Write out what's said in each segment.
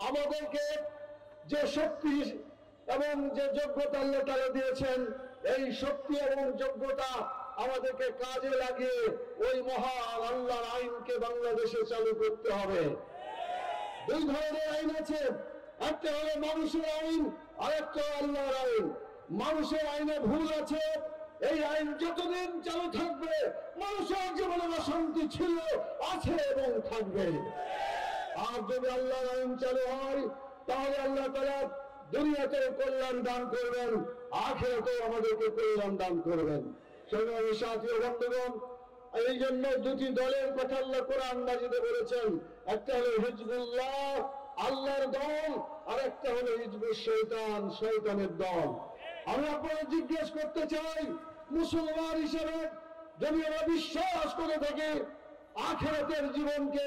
আমাদেরকে যে শক্তি এবং যে যোগ্যতা আল্লাহ তাআলা দিয়েছেন, এই শক্তি এবং যোগ্যতা আমাদেরকে কাজে লাগিয়ে ওই মহান আল্লাহর আইনকে বাংলাদেশে চালু করতে হবে। দুই ধরনের আইন আছে, একটা হলো মানুষের আইন, আর একটা আল্লাহর আইন। মানুষের আইনে ভুল আছে, এই আইন যতদিন চালু থাকবে মানুষের জীবনে অশান্তি ছিল, আছে এবং থাকবে। আর যদি আল্লাহর আইন চালু হয় তাহলে আল্লাহ তাআলা দুনিয়াতে কল্যাণ দান করবেন, আখিরাতেও আমাদেরকে কল্যাণ দান করবেন। সংগ্রামী সাথী ও বন্ধুগণ, এই জন্য দুটি দলের কথা আল্লাহ কোরআন মাজিদে বলেছেন, একটা হলো হিজবুল্লাহ আল্লাহর দল, আর একটা হলো হিজবুশ শয়তান শয়তানের দল। আমি আপনাদের জিজ্ঞেস করতে চাই, মুসলমান হিসেবে যদি আমরা বিশ্বাস করে থাকি আখিরাতের জীবনকে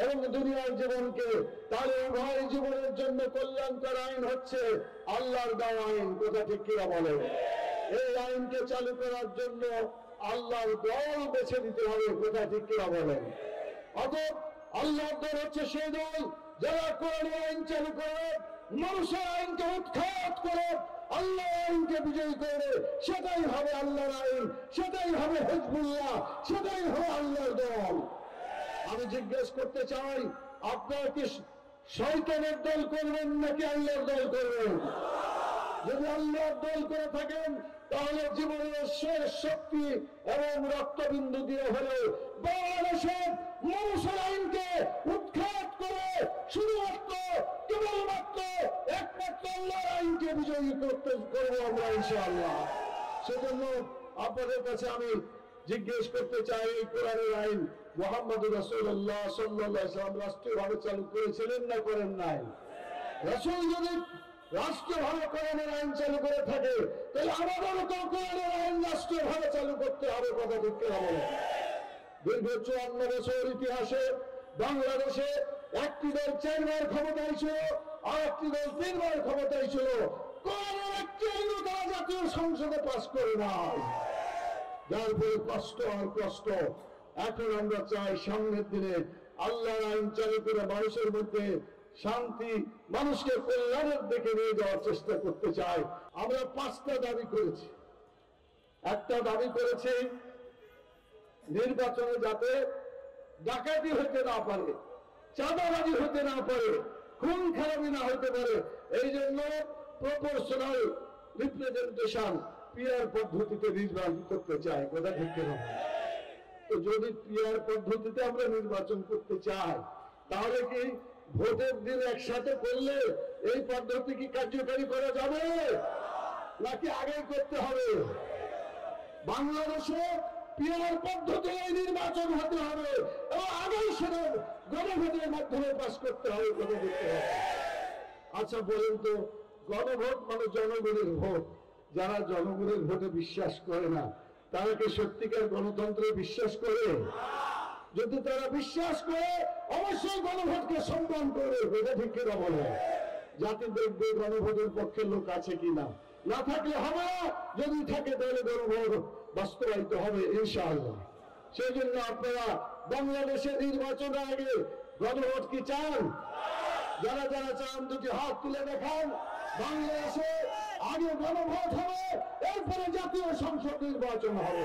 এবং দুনিয়ার জীবনকে, তাহলে উভয় জীবনের জন্য কল্যাণকর আইন হচ্ছে আল্লাহর দেওয়া আইন। কথা ঠিক কিনা বলেন? এই আইনকে চালু করার জন্য আল্লাহর দল বেছে দিতে হবে। কথা ঠিক কিনা বলেন? অতএব আল্লাহর দল হচ্ছে সেই দল যারা কোরআনের আইন চালু করে, মানুষের আইনকে উৎখাত করে, আল্লাহ আইনকে বিজয়ী করে, সেটাই হবে আল্লাহর আইন, সেটাই হবে হিজবুল্লাহ, সেটাই হবে আল্লাহর দল। আমি জিজ্ঞেস করতে চাই, আপনারা কি শয়তানের দল করবেন নাকি আল্লাহর দল করবেন? যদি আল্লাহর দল করে থাকেন তাহলে জীবনের শেষ শক্তি এবং রক্তবিন্দু দিয়ে হলে বাংলাদেশের মানুষের আইনকে উৎখাত করে শুধুমাত্র কেবলমাত্র একমাত্র আল্লাহর আইনকে বিজয়ী করবো আমরা ইনশাআল্লাহ। সেজন্য আপনাদের কাছে আমি জিজ্ঞেস করতে চাই, এই কোরআনের আইন মুহাম্মদ রাসূলুল্লাহ সাল্লাল্লাহু আলাইহি ওয়াসাল্লাম রাষ্ট্রীয়ভাবে চালু করেছিলেন না করেন নাই? রাসূল যদি রাষ্ট্রীয়ভাবে কোরআনের আইন চালু করে থাকে তাহলে আমাদেরও তো কোরআনের আইন রাষ্ট্রীয়ভাবে চালু করতে হবে। কথা ঠিক কিনা বলেন? দীর্ঘ 54 বছর ইতিহাসে বাংলাদেশে একটি দল 4 বার ক্ষমতায় ছিল, আর একটি দল 3 বার ক্ষমতায় ছিল। কোরআনের একটি আইনও তারা জাতীয় সংসদে পাস করে নাই, যার ফলে কষ্ট আর কষ্ট। এখন আমরা চাই সামনের দিনে আল্লাহর আইন চালু করে মানুষের মধ্যে শান্তি, মানুষকে কল্যাণের দিকে নিয়ে যাওয়ার চেষ্টা করতে চাই। আমরা 5টা দাবি করেছি। একটা দাবি করেছি নির্বাচনে যাতে ডাকাতি হতে না পারে, চাঁদাবাজি হতে না পারে, খুন খারাপি না হতে পারে, এই জন্য প্রপোর্শনাল রিপ্রেজেন্টেশন পিআর পদ্ধতিতে নির্বাচন করতে চাই। কথা ঠিক কিনা? তো যদি পিআর পদ্ধতিতে আমরা নির্বাচন করতে চাই তাহলে কি ভোটের দিন একসাথে করলে এই পদ্ধতি কি কার্যকারী করা যাবে নাকি আগে করতে হবে? বাংলাদেশে পিআর পদ্ধতি নির্বাচন হতে হবে এবং আগেই সেটা গণভোটের মাধ্যমে পাস করতে হবে। আচ্ছা বলেন তো, গণভোট মানে জনগণের ভোট। যারা জনগণের ভোটে বিশ্বাস করে না তারা কি সত্যিকার গণতন্ত্রে বিশ্বাস করে? যদি তারা বিশ্বাস করে অবশ্যই গণভোটকে সম্মান করে। এটা ঠিক কিনা বলে? জাতি দেখবে গণভোটের পক্ষে লোক আছে কিনা, না থাকলে হবে না, যদি থাকে তাহলে গণভোট বাস্তবায়িত হবে ইনশাআল্লাহ। সেই জন্য আপনারা বাংলাদেশের নির্বাচনের আগে গণভোট কি চান? যারা যারা চান দুটি হাত তুলে দেখান। বাংলাদেশে আগে গণভোট হবে, এরপরে জাতীয় সংসদ নির্বাচন হবে।